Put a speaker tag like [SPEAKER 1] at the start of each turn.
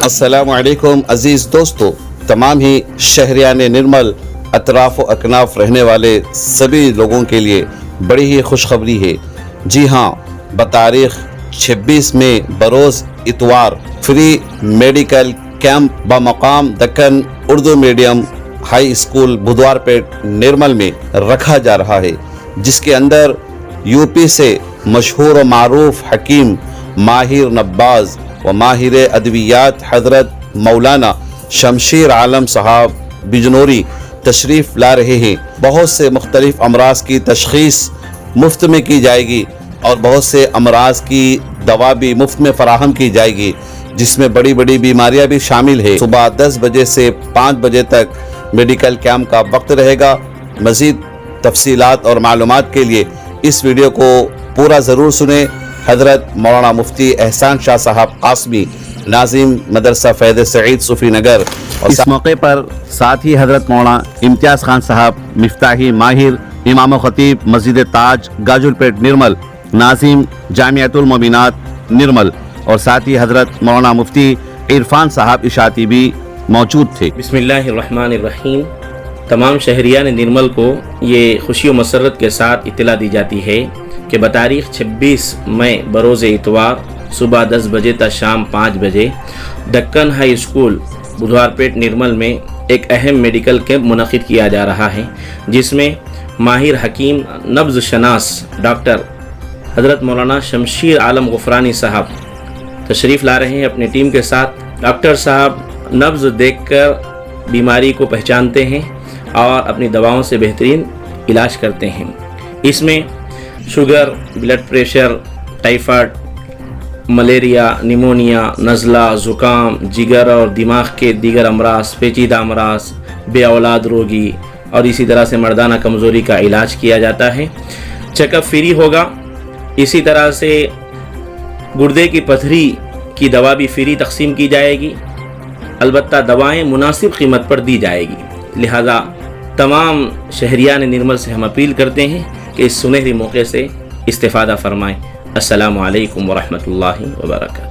[SPEAKER 1] السلام علیکم عزیز دوستو، تمام ہی شہریان نرمل، اطراف و اکناف رہنے والے سبھی لوگوں کے لیے بڑی ہی خوشخبری ہے۔ جی ہاں، بتاریخ 26 مئی بروز اتوار فری میڈیکل کیمپ بمقام Deccan Urdu medium high school Budhwar Peth Nirmal میں رکھا جا رہا ہے، جس کے اندر یو پی سے مشہور و معروف حکیم ماہر نباز و ماہر ادویات حضرت مولانا شمشیر عالم صاحب بجنوری تشریف لا رہے ہیں۔ بہت سے مختلف امراض کی تشخیص مفت میں کی جائے گی اور بہت سے امراض کی دوا بھی مفت میں فراہم کی جائے گی، جس میں بڑی بڑی بیماریاں بھی شامل ہیں۔ صبح 10 بجے سے 5 بجے تک میڈیکل کیمپ کا وقت رہے گا۔ مزید تفصیلات اور معلومات کے لیے اس ویڈیو کو پورا ضرور سنیں۔ حضرت مولانا مفتی احسان شاہ صاحب قاسمی، ناظم مدرسہ فیض سعید صوفی نگر، اور اس موقع پر ساتھ ہی حضرت مولانا امتیاز خان صاحب مفتاحی ماہر امام و خطیب مسجد تاج گاجل پیٹ نرمل، ناظم جامعۃ المومنات نرمل، اور ساتھ ہی حضرت مولانا مفتی عرفان صاحب اشاعتی بھی موجود تھے۔
[SPEAKER 2] بسم اللہ الرحمن الرحیم۔ تمام شہریان نرمل کو یہ خوشی و مسرت کے ساتھ اطلاع دی جاتی ہے کہ بتاریخ 26 مئی بروز اتوار صبح 10 بجے تا شام 5 بجے دکن ہائی اسکول بدوار پیٹ نرمل میں ایک اہم میڈیکل کیمپ منعقد کیا جا رہا ہے، جس میں ماہر حکیم نبض شناس ڈاکٹر حضرت مولانا شمشیر عالم غفرانی صاحب تشریف لا رہے ہیں اپنی ٹیم کے ساتھ۔ ڈاکٹر صاحب نبض دیکھ کر بیماری کو پہچانتے ہیں اور اپنی دواؤں سے بہترین علاج کرتے ہیں۔ اس میں sugar, blood pressure, typhoid, malaria, pneumonia, نزلہ، زکام، جگر اور دماغ کے دیگر امراض، پیچیدہ امراض، بے اولاد روگی اور اسی طرح سے مردانہ کمزوری کا علاج کیا جاتا ہے۔ چیک اپ فری ہوگا۔ اسی طرح سے گردے کی پتھری کی دوا بھی فری تقسیم کی جائے گی، البتہ دوائیں مناسب قیمت پر دی جائے گی۔ لہذا تمام شہریان نرمل سے ہم اپیل کرتے ہیں کہ اس سنہری موقع سے استفادہ فرمائیں۔ السلام علیکم ورحمۃ اللہ وبرکاتہ۔